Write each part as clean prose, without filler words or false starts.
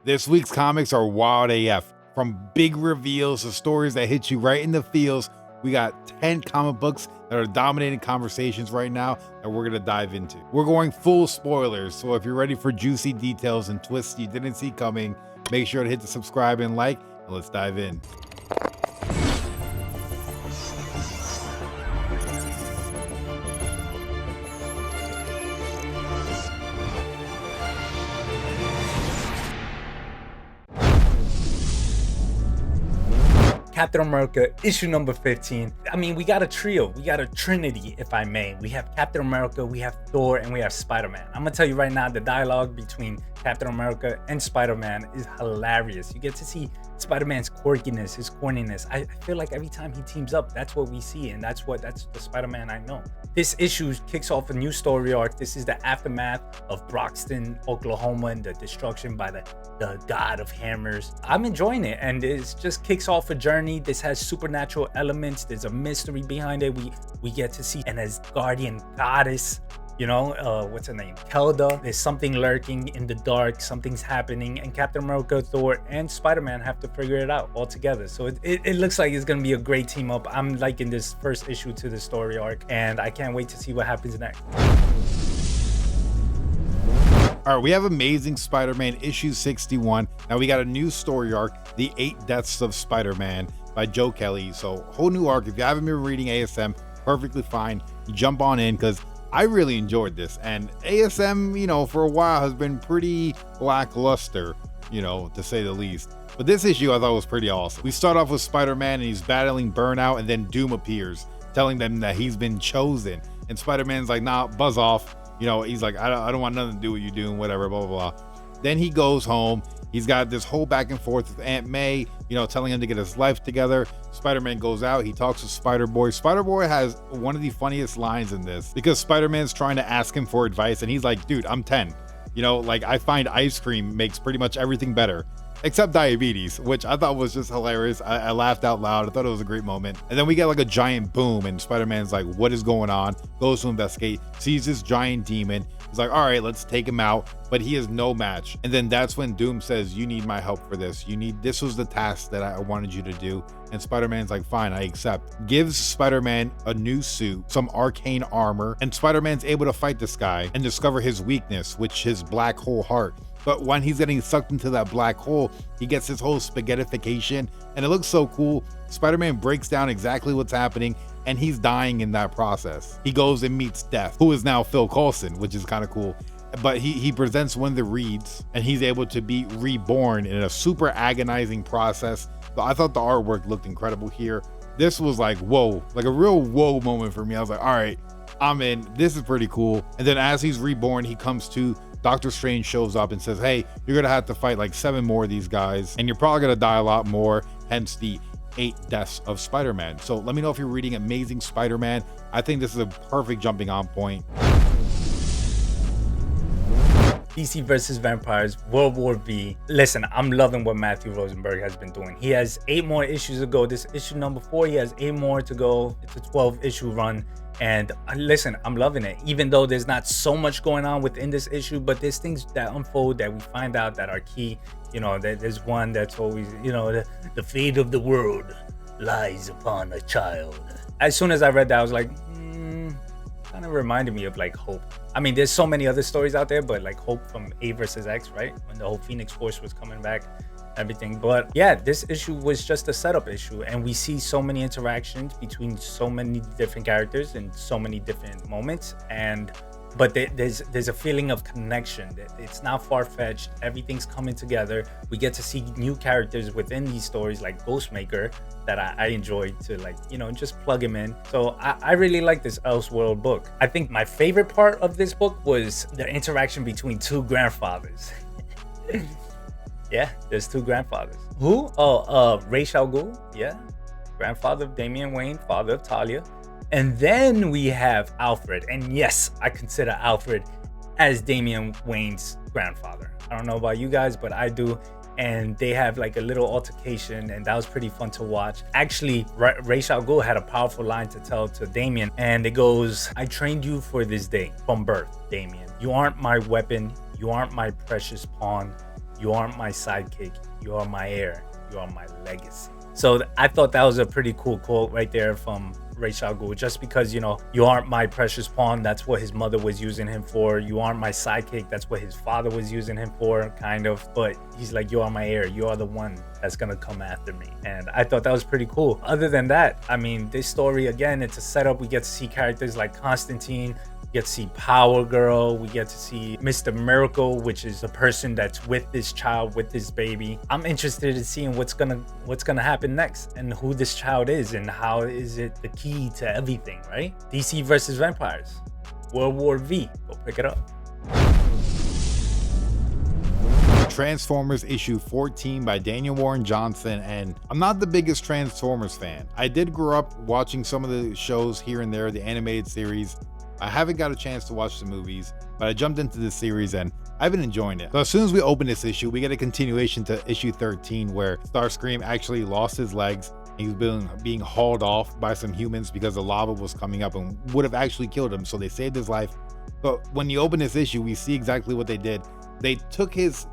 This week's comics are wild AF. From big reveals to stories that hit you right in the feels, we got 10 comic books that are dominating conversations right now that we're going to dive into. We're going full spoilers, so if you're ready for juicy details and twists you didn't see coming, make sure to hit the subscribe and like, and let's dive in. Captain America issue number 15. I mean, we got a trio, we got a trinity, if I may. We have Captain America, we have Thor, and we have Spider-Man. I'm gonna tell you right now, the dialogue between Captain America and Spider-Man is hilarious. You get to see Spider-Man's quirkiness, his corniness. I feel like every time he teams up, that's what we see, and that's the Spider-Man I know. This issue kicks off a new story arc. This is the aftermath of Broxton, Oklahoma, and the destruction by the god of hammers. I'm enjoying it, and it just kicks off a journey. This has supernatural elements. There's a mystery behind it. We get to see an Asgardian goddess. You know, what's her name? Kelda. There's something lurking in the dark. Something's happening, and Captain America, Thor, and Spider-Man have to figure it out all together. So it looks like it's gonna be a great team up. I'm liking this first issue to the story arc, and I can't wait to see what happens next. All right, we have Amazing Spider-Man issue 61. Now we got a new story arc, The 8 Deaths of Spider-Man by Joe Kelly. So whole new arc. If you haven't been reading ASM, perfectly fine. You jump on in because I really enjoyed this. And ASM, you know, for a while has been pretty lackluster, you know, to say the least. But this issue I thought was pretty awesome. We start off with Spider-Man and he's battling burnout, and then Doom appears, telling them that he's been chosen. And Spider-Man's like, nah, buzz off. You know, he's like, I don't want nothing to do with you doing whatever, blah, blah, blah. Then he goes home. He's got this whole back and forth with Aunt May, you know, telling him to get his life together. Spider-Man goes out. He talks to Spider-Boy. Spider-Boy has one of the funniest lines in this because Spider-Man's trying to ask him for advice. And he's like, dude, I'm 10. You know, like I find ice cream makes pretty much everything better. Except diabetes, which I thought was just hilarious. I laughed out loud. I thought it was a great moment. And then we get like a giant boom and Spider-Man's like, what is going on? Goes to investigate, sees this giant demon. He's like, all right, let's take him out. But he is no match. And then that's when Doom says, you need my help for this. This was the task that I wanted you to do. And Spider-Man's like, fine, I accept. Gives Spider-Man a new suit, some arcane armor, and Spider-Man's able to fight this guy and discover his weakness, which is his black hole heart. But when he's getting sucked into that black hole, he gets his whole spaghettification, and it looks so cool. Spider-Man breaks down exactly what's happening, and he's dying in that process. He goes and meets Death, who is now Phil Coulson, which is kind of cool. But he presents one of the reeds, and he's able to be reborn in a super agonizing process. But I thought the artwork looked incredible here. This was like, whoa, like a real whoa moment for me. I was like, all right, I'm in. This is pretty cool. And then as he's reborn, he comes to Doctor Strange shows up and says, hey, you're gonna have to fight like 7 more of these guys, and you're probably gonna die a lot more, hence the 8 deaths of Spider-Man. So let me know if you're reading Amazing Spider-Man. I think this is a perfect jumping on point. DC versus Vampires, World War V. Listen, I'm loving what Matthew Rosenberg has been doing. He has 8 more issues to go. This issue number 4, he has 8 more to go. It's a 12 issue run. And listen, I'm loving it, even though there's not so much going on within this issue, but there's things that unfold that we find out that are key. You know, there's one that's always, you know, the fate of the world lies upon a child. As soon as I read that, I was like, kind of reminded me of like Hope. I mean, there's so many other stories out there, but like Hope from A versus X, right? When the whole Phoenix Force was coming back, everything. But yeah, this issue was just a setup issue, and we see so many interactions between so many different characters in so many different moments. But there's a feeling of connection. It's not far-fetched. Everything's coming together. We get to see new characters within these stories, like Ghostmaker, that I enjoyed to, like, you know, just plug him in. So I really like this Elseworld book. I think my favorite part of this book was the interaction between 2 grandfathers. Yeah, there's 2 grandfathers. Who? Oh, Ra's al Ghul. Yeah, grandfather of Damian Wayne, father of Talia. And then we have Alfred. And yes, I consider Alfred as Damian Wayne's grandfather. I don't know about you guys, but I do. And they have like a little altercation, and that was pretty fun to watch. Actually, Ra's al Ghul had a powerful line to tell to Damian, and it goes, I trained you for this day from birth, Damian. You aren't my weapon. You aren't my precious pawn. You aren't my sidekick. You are my heir. You are my legacy. So I thought that was a pretty cool quote right there from Ra's al Ghul, just because, you know, you aren't my precious pawn. That's what his mother was using him for. You aren't my sidekick. That's what his father was using him for, kind of. But he's like, you are my heir. You are the one that's going to come after me. And I thought that was pretty cool. Other than that, I mean, this story, again, it's a setup. We get to see characters like Constantine. We get to see Power Girl. We get to see Mr. Miracle, which is the person that's with this child, with this baby. I'm interested in seeing what's gonna happen next, and who this child is, and how is it the key to everything, right? DC versus vampires, World War V. Go pick it up. Transformers issue 14 by Daniel Warren Johnson. And I'm not the biggest Transformers fan. I did grow up watching some of the shows here and there, the animated series. I haven't got a chance to watch the movies, but I jumped into this series and I've been enjoying it. So as soon as we open this issue, we get a continuation to issue 13, where Starscream actually lost his legs. He's being hauled off by some humans because the lava was coming up and would have actually killed him. So they saved his life. But when you open this issue, we see exactly what they did. They took his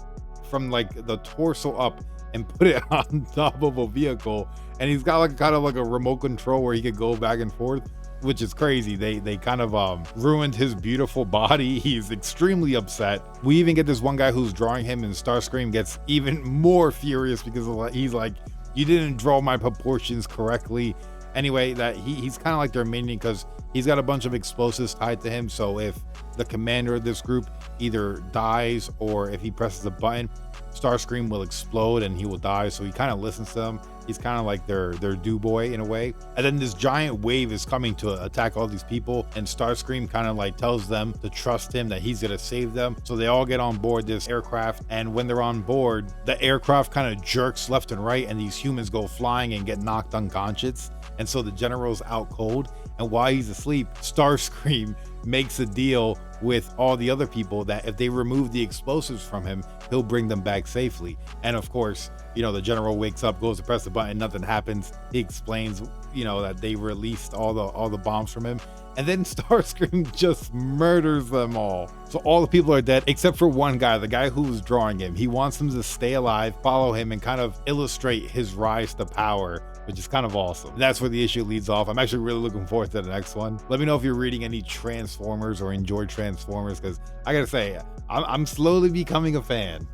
from like the torso up and put it on top of a vehicle, and he's got like kind of like a remote control where he could go back and forth, which is crazy. They kind of ruined his beautiful body. He's extremely upset. We even get this one guy who's drawing him, and Starscream gets even more furious because he's like, you didn't draw my proportions correctly. Anyway, that he's kind of like their minion because he's got a bunch of explosives tied to him. So if the commander of this group either dies or if he presses a button, Starscream will explode and he will die. So he kind of listens to them. He's kind of like their do boy in a way. And then this giant wave is coming to attack all these people, and Starscream kind of like tells them to trust him, that he's gonna save them. So they all get on board this aircraft, and when they're on board, the aircraft kind of jerks left and right, and these humans go flying and get knocked unconscious. And so the general's out cold, and while he's asleep, Starscream makes a deal with all the other people that if they remove the explosives from him, he'll bring them back safely. And of course, you know, the general wakes up, goes to press the button, nothing happens. He explains, you know, that they released all the bombs from him, and then Starscream just murders them all. So all the people are dead except for one guy, the guy who was drawing him. He wants him to stay alive, follow him, and kind of illustrate his rise to power, which is kind of awesome. And that's where the issue leads off. I'm actually really looking forward to the next one. Let me know if you're reading any Transformers or enjoy Transformers, because I gotta say, I'm slowly becoming a fan.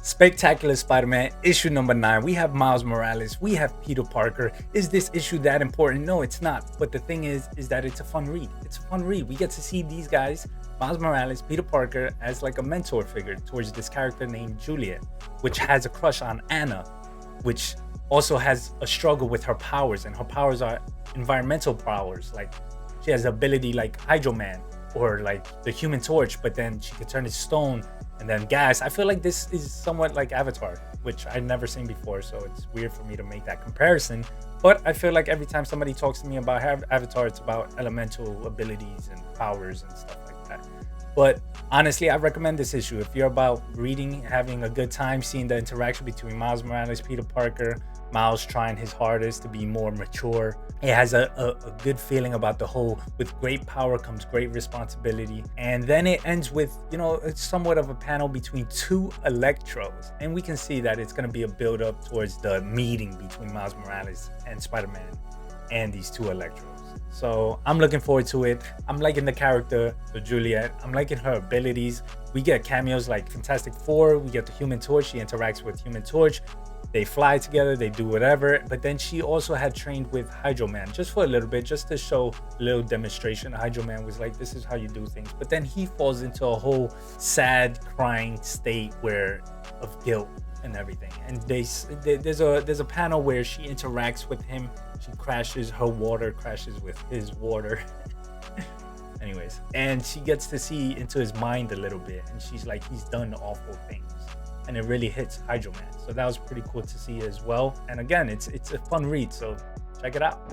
Spectacular Spider-Man issue number 9. We have Miles Morales. We have Peter Parker. Is this issue that important? No, it's not. But the thing is that it's a fun read. It's a fun read. We get to see these guys, Miles Morales, Peter Parker, as like a mentor figure towards this character named Juliet, which has a crush on Anna, which also has a struggle with her powers, and her powers are environmental powers. Like she has the ability like Hydro Man or like the Human Torch, but then she could turn to stone and then gas. I feel like this is somewhat like Avatar, which I've never seen before, so it's weird for me to make that comparison. But I feel like every time somebody talks to me about Avatar, it's about elemental abilities and powers and stuff like that. But honestly, I recommend this issue if you're about reading, having a good time, seeing the interaction between Miles Morales, Peter Parker, Miles trying his hardest to be more mature. It has a good feeling about the whole, with great power comes great responsibility. And then it ends with, you know, it's somewhat of a panel between two Electros. And we can see that it's going to be a build up towards the meeting between Miles Morales and Spider-Man and these two Electros. So I'm looking forward to it. I'm liking the character of Juliet. I'm liking her abilities. We get cameos like Fantastic Four. We get the Human Torch. She interacts with Human Torch. They fly together, they do whatever. But then she also had trained with Hydro Man just for a little bit, just to show a little demonstration. Hydro Man was like, this is how you do things. But then he falls into a whole sad, crying state of guilt and everything. And there's a panel where she interacts with him. She crashes, her water crashes with his water. Anyways, and she gets to see into his mind a little bit. And she's like, he's done awful things. And it really hits Hydro Man. So that was pretty cool to see as well. And again, it's a fun read, so check it out.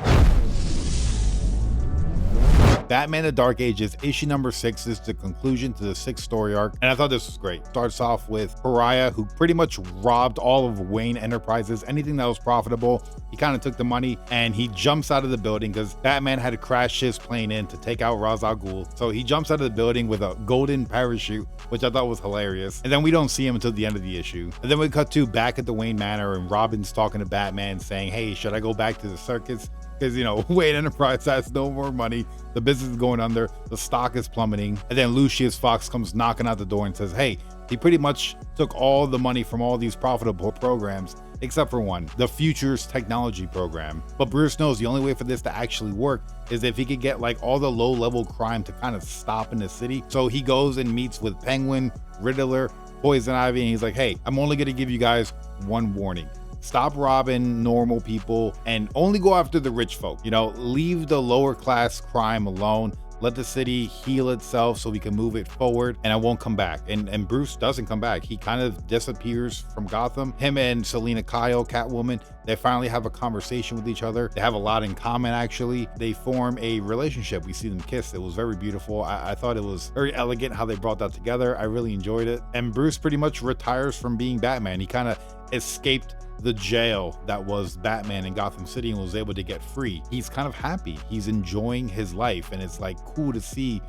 Batman The Dark Ages issue number 6 is the conclusion to the 6th story arc, and I thought this was great. Starts off with Pariah, who pretty much robbed all of Wayne Enterprises, anything that was profitable He kind of took the money and he jumps out of the building because Batman had to crash his plane in to take out Ra's al Ghul. So he jumps out of the building with a golden parachute, which I thought was hilarious. And then we don't see him until the end of the issue. And then we cut to back at the Wayne Manor and Robin's talking to Batman saying, hey, should I go back to the circus? Because, you know, Wayne Enterprise has no more money. The business is going under. The stock is plummeting. And then Lucius Fox comes knocking out the door and says, hey, he pretty much took all the money from all these profitable programs, except for one, the Futures Technology Program. But Bruce knows the only way for this to actually work is if he could get like all the low-level crime to kind of stop in the city. So he goes and meets with Penguin, Riddler, Poison Ivy, and he's like, hey, I'm only going to give you guys one warning. Stop robbing normal people and only go after the rich folk. You know, leave the lower class crime alone. Let the city heal itself so we can move it forward, and I won't come back. And Bruce doesn't come back. He kind of disappears from Gotham. Him and Selina Kyle, Catwoman, they finally have a conversation with each other. They have a lot in common, actually. They form a relationship. We see them kiss. It was very beautiful. I thought it was very elegant how they brought that together. I really enjoyed it. And Bruce pretty much retires from being Batman. He kind of escaped the jail that was Batman in Gotham City and was able to get free. He's kind of happy. He's enjoying his life, and it's like cool to see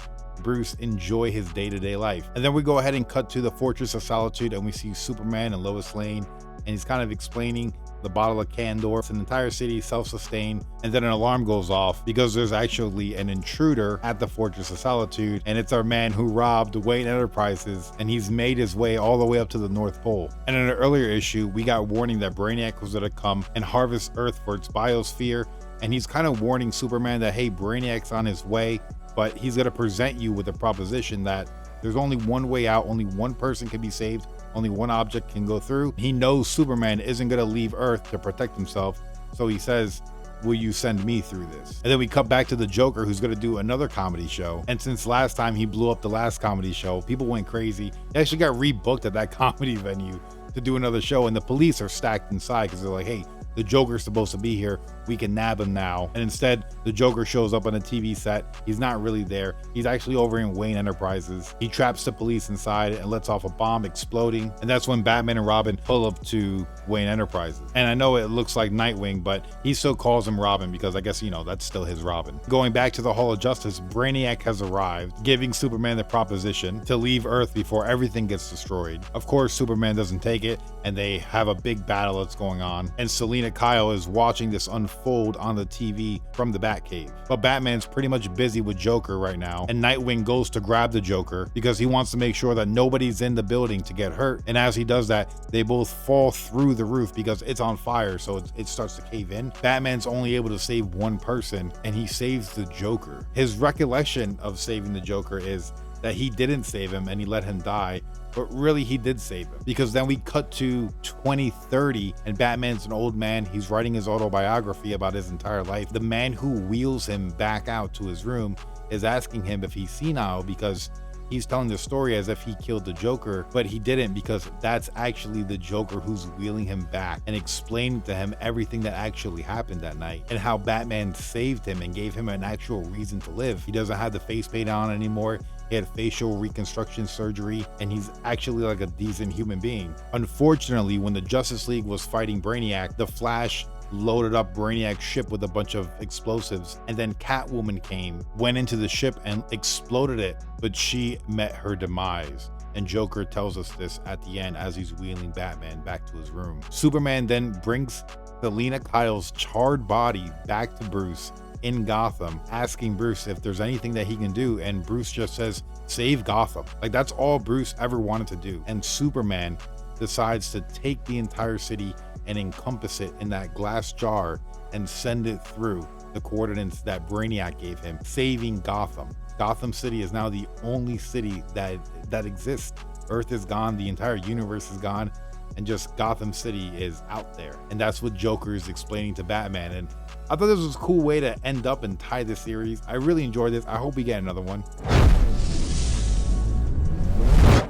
Bruce enjoy his day-to-day life. And then we go ahead and cut to the Fortress of Solitude, and we see Superman and Lois Lane, and he's kind of explaining the bottle of Candor. It's an entire city, self-sustained, and then an alarm goes off because there's actually an intruder at the Fortress of Solitude, and it's our man who robbed Wayne Enterprises, and he's made his way all the way up to the North Pole. And in an earlier issue, we got warning that Brainiac was going to come and harvest Earth for its biosphere, and he's kind of warning Superman that, hey, Brainiac's on his way, but he's going to present you with a proposition that there's only one way out, only one person can be saved, only one object can go through. He knows Superman isn't going to leave Earth to protect himself, so he says, will you send me through this? And then we cut back to the Joker, who's going to do another comedy show. And since last time he blew up the last comedy show, people went crazy. He actually got rebooked at that comedy venue to do another show, and the police are stacked inside because they're like, hey, the Joker's supposed to be here. We can nab him now. And instead, the Joker shows up on a TV set. He's not really there. He's actually over in Wayne Enterprises. He traps the police inside and lets off a bomb exploding. And that's when Batman and Robin pull up to Wayne Enterprises. And I know it looks like Nightwing, but he still calls him Robin because I guess, you know, that's still his Robin. Going back to the Hall of Justice, Brainiac has arrived, giving Superman the proposition to leave Earth before everything gets destroyed. Of course, Superman doesn't take it, and they have a big battle that's going on. And Selina Kyle is watching this unfold on the TV from the Batcave. But Batman's pretty much busy with Joker right now, and Nightwing goes to grab the Joker because he wants to make sure that nobody's in the building to get hurt. And as he does that, they both fall through the roof because it's on fire, so it starts to cave in. Batman's only able to save one person, and he saves the Joker. His recollection of saving the Joker is that he didn't save him and he let him die, but really he did save him, because then we cut to 2030 and Batman's an old man. He's writing his autobiography about his entire life. The man who wheels him back out to his room is asking him if he's senile because he's telling the story as if he killed the Joker, but he didn't, because that's actually the Joker who's wheeling him back and explaining to him everything that actually happened that night and how Batman saved him and gave him an actual reason to live. He doesn't have the face paint on anymore. He had facial reconstruction surgery, and he's actually like a decent human being. Unfortunately, when the Justice League was fighting Brainiac, the Flash loaded up Brainiac's ship with a bunch of explosives, and then Catwoman came, went into the ship and exploded it, but she met her demise. And Joker tells us this at the end as he's wheeling Batman back to his room. Superman then brings Selina Kyle's charred body back to Bruce in Gotham, asking Bruce if there's anything that he can do, and Bruce just says, save Gotham. Like, that's all Bruce ever wanted to do. And Superman decides to take the entire city and encompass it in that glass jar and send it through the coordinates that Brainiac gave him, saving Gotham. Gotham City is now the only city that exists. Earth is gone, the entire universe is gone, and just Gotham City is out there. And that's what Joker is explaining to Batman. And I thought this was a cool way to end up and tie this series. I really enjoyed this. I hope we get another one.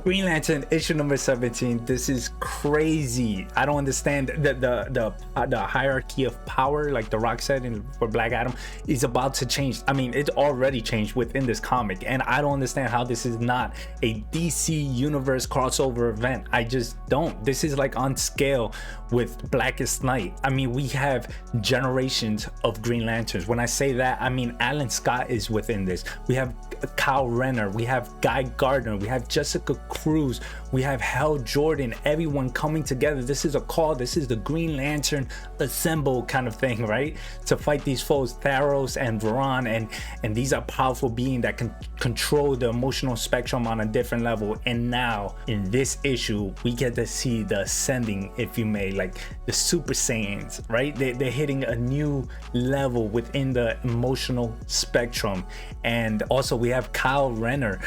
Green Lantern issue number 17. This is crazy. I don't understand the hierarchy of power, like The Rock said for Black Adam, is about to change. I mean, it already changed within this comic, and I don't understand how this is not a DC universe crossover event. I just don't. This is like on scale with Blackest Night. I mean, we have generations of Green Lanterns. When I say that, I mean Alan Scott is within this. We have Kyle Renner, we have Guy Gardner, we have Jessica Cruz, we have Hal Jordan, everyone coming together. This is a call. This is the Green Lantern assemble kind of thing, right? To fight these foes, Tharos and Varan, and these are powerful beings that can control the emotional spectrum on a different level. And now in this issue, we get to see the ascending, if you may, like the Super Saiyans, right? They're hitting a new level within the emotional spectrum. And also we have Kyle Renner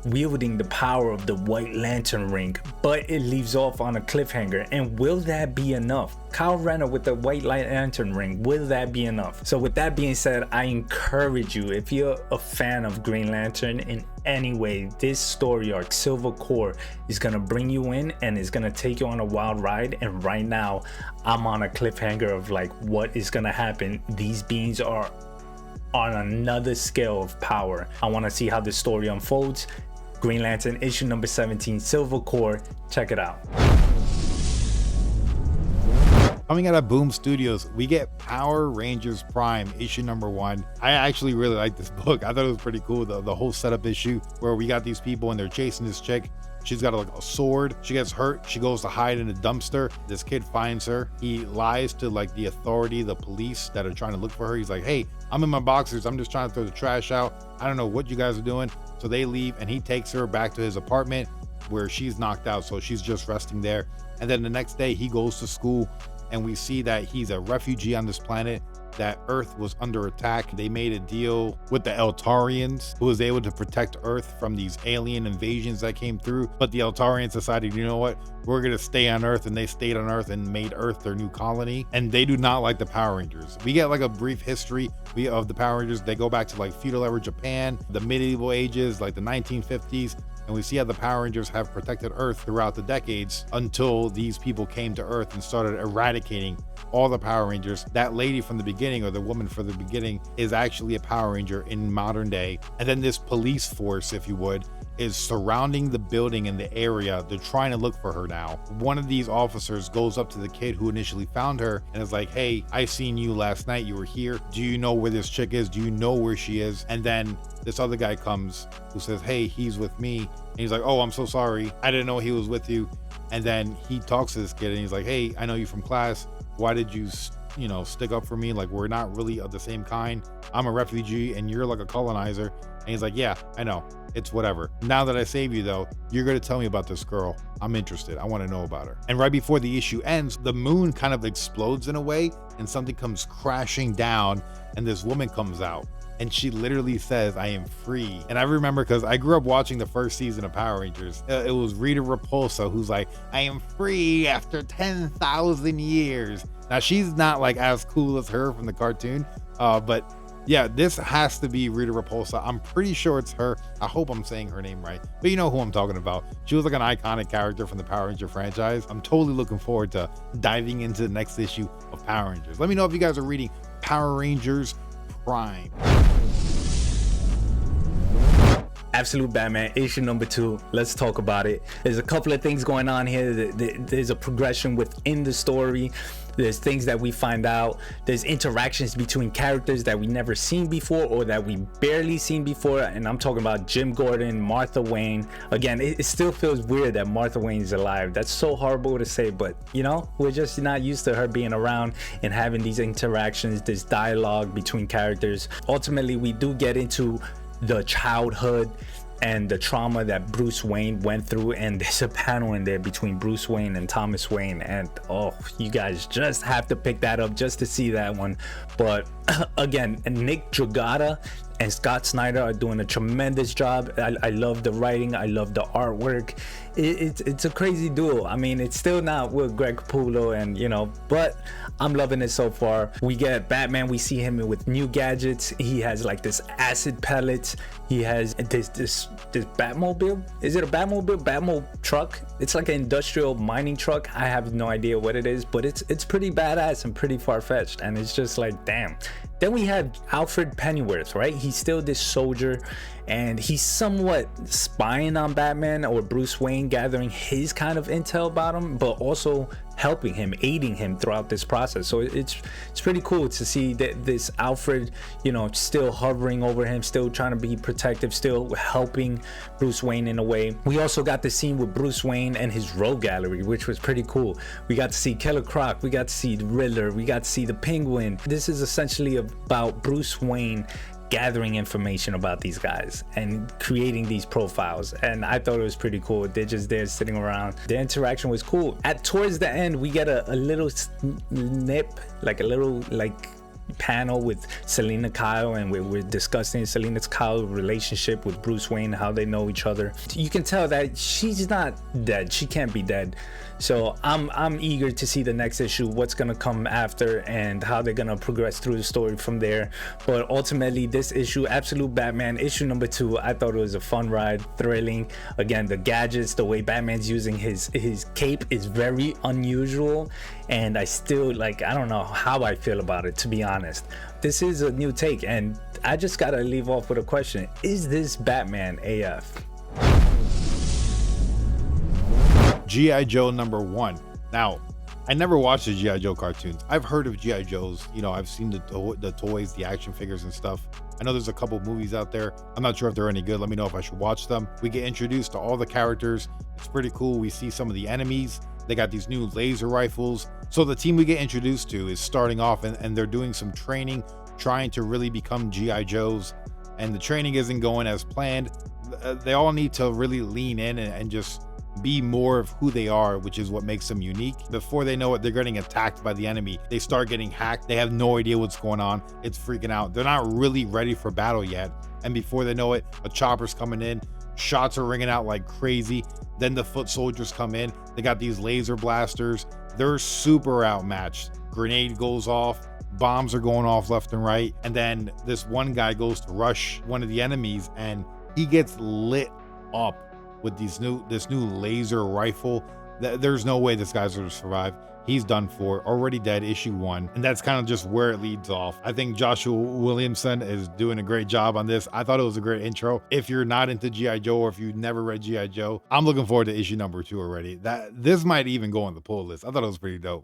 wielding the power of the White Lantern ring, but it leaves off on a cliffhanger. And will that be enough? Kyle Renner with the White Lantern ring, will that be enough? So with that being said, I encourage you, if you're a fan of Green Lantern in any way, this story arc, Silver Core, is gonna bring you in and is gonna take you on a wild ride. And right now I'm on a cliffhanger of like, what is gonna happen? These beings are on another scale of power. I want to see how this story unfolds. Green Lantern issue number 17, Silver Core. Check it out. Coming out of Boom Studios, we get Power Rangers Prime issue number 1. I actually really like this book. I thought it was pretty cool. The whole setup issue where we got these people and they're chasing this chick. She's got like a sword. She gets hurt. She goes to hide in a dumpster. This kid finds her. He lies to like the authority, the police that are trying to look for her. He's like, hey, I'm in my boxers. I'm just trying to throw the trash out. I don't know what you guys are doing. So they leave and he takes her back to his apartment where she's knocked out. So she's just resting there. And then the next day he goes to school and we see that he's a refugee on this planet, that Earth was under attack. They made a deal with the Eltarians, who was able to protect Earth from these alien invasions that came through. But the Eltarians decided, you know what, we're gonna stay on Earth, and they stayed on Earth and made Earth their new colony. And they do not like the Power Rangers. We get like a brief history of the Power Rangers. They go back to like feudal era Japan, the medieval ages, like the 1950s. And we see how the Power Rangers have protected Earth throughout the decades until these people came to Earth and started eradicating all the Power Rangers. That lady from the beginning, or the woman from the beginning, is actually a Power Ranger in modern day. And then this police force, if you would, is surrounding the building in the area. They're trying to look for her now. One of these officers goes up to the kid who initially found her and is like, hey, I seen you last night. You were here. Do you know where this chick is? Do you know where she is? And then this other guy comes who says, hey, he's with me. And he's like, oh, I'm so sorry. I didn't know he was with you. And then he talks to this kid and he's like, hey, I know you from class. Why did you stick up for me? Like, we're not really of the same kind. I'm a refugee and you're like a colonizer. And he's like, yeah, I know. It's whatever. Now that I save you though, you're going to tell me about this girl. I'm interested. I want to know about her. And right before the issue ends, the moon kind of explodes in a way and something comes crashing down and this woman comes out. And she literally says, I am free. And I remember because I grew up watching the first season of Power Rangers. It was Rita Repulsa who's like, I am free after 10,000 years. Now, she's not like as cool as her from the cartoon. But yeah, this has to be Rita Repulsa. I'm pretty sure it's her. I hope I'm saying her name right. But you know who I'm talking about. She was like an iconic character from the Power Ranger franchise. I'm totally looking forward to diving into the next issue of Power Rangers. Let me know if you guys are reading Power Rangers Prime. Absolute Batman issue number 2. Let's talk about it. There's a couple of things going on here. There's a progression within the story. There's things that we find out. There's interactions between characters that we never seen before or that we barely seen before. And I'm talking about Jim Gordon, Martha Wayne. Again, it still feels weird that Martha Wayne is alive. That's so horrible to say, but you know, we're just not used to her being around and having these interactions, this dialogue between characters. Ultimately, we do get into the childhood and the trauma that Bruce Wayne went through, and there's a panel in there between Bruce Wayne and Thomas Wayne, and oh, you guys just have to pick that up just to see that one. But again, Nick Dragotta and Scott Snyder are doing a tremendous job. I love the writing, I love the artwork. It's a crazy duo. I mean, it's still not with Greg Capullo, and you know, but I'm loving it so far. We get Batman, we see him with new gadgets. He has like this acid pellets. He has this Batmobile. Is it a Batmobile? Batmobile truck. It's like an industrial mining truck. I have no idea what it is, but it's pretty badass and pretty far-fetched, and it's just like, damn. Then we have Alfred Pennyworth, right? He's still this soldier, and he's somewhat spying on Batman or Bruce Wayne, gathering his kind of intel about him, but also helping him, aiding him throughout this process. So it's pretty cool to see that this Alfred, you know, still hovering over him, still trying to be protective, still helping Bruce Wayne in a way. We also got the scene with Bruce Wayne and his rogue gallery, which was pretty cool. We got to see Killer Croc, we got to see the Riddler, we got to see the Penguin. This is essentially about Bruce Wayne gathering information about these guys and creating these profiles, and I thought it was pretty cool. They're just there sitting around. The interaction was cool. Towards the end, we get a little snip, like a little panel with Selina Kyle, and we're discussing Selina Kyle's relationship with Bruce Wayne, how they know each other. You can tell that she's not dead. She can't be dead. So I'm eager to see the next issue, what's gonna come after, and how they're gonna progress through the story from there. But ultimately, this issue, Absolute Batman issue number 2, I thought it was a fun ride, thrilling. Again, the gadgets, the way Batman's using his cape is very unusual, and I still, like, I don't know how I feel about it, to be honest. This is a new take, and I just gotta leave off with a question. Is this Batman AF? G.I. Joe number 1. Now, I never watched the G.I. Joe cartoons. I've heard of G.I. Joes. You know, I've seen the toys, the action figures and stuff. I know there's a couple movies out there. I'm not sure if they're any good. Let me know if I should watch them. We get introduced to all the characters. It's pretty cool. We see some of the enemies. They got these new laser rifles. So the team we get introduced to is starting off, and they're doing some training, trying to really become G.I. Joes. And the training isn't going as planned. They all need to really lean in and just be more of who they are, which is what makes them unique. Before they know it, they're getting attacked by the enemy. They start getting hacked. They have no idea what's going on. It's freaking out. They're not really ready for battle yet. And before they know it, a chopper's coming in. Shots are ringing out like crazy. Then the foot soldiers come in. They got these laser blasters. They're super outmatched. Grenade goes off. Bombs are going off left and right. And then this one guy goes to rush one of the enemies, and he gets lit up with this new laser rifle. There's no way this guy's gonna survive. He's done for, already dead, issue 1. And that's kind of just where it leads off. I think Joshua Williamson is doing a great job on this. I thought it was a great intro. If you're not into G.I. Joe, or if you've never read G.I. Joe, I'm looking forward to issue number 2 already. This might even go on the pull list. I thought it was pretty dope.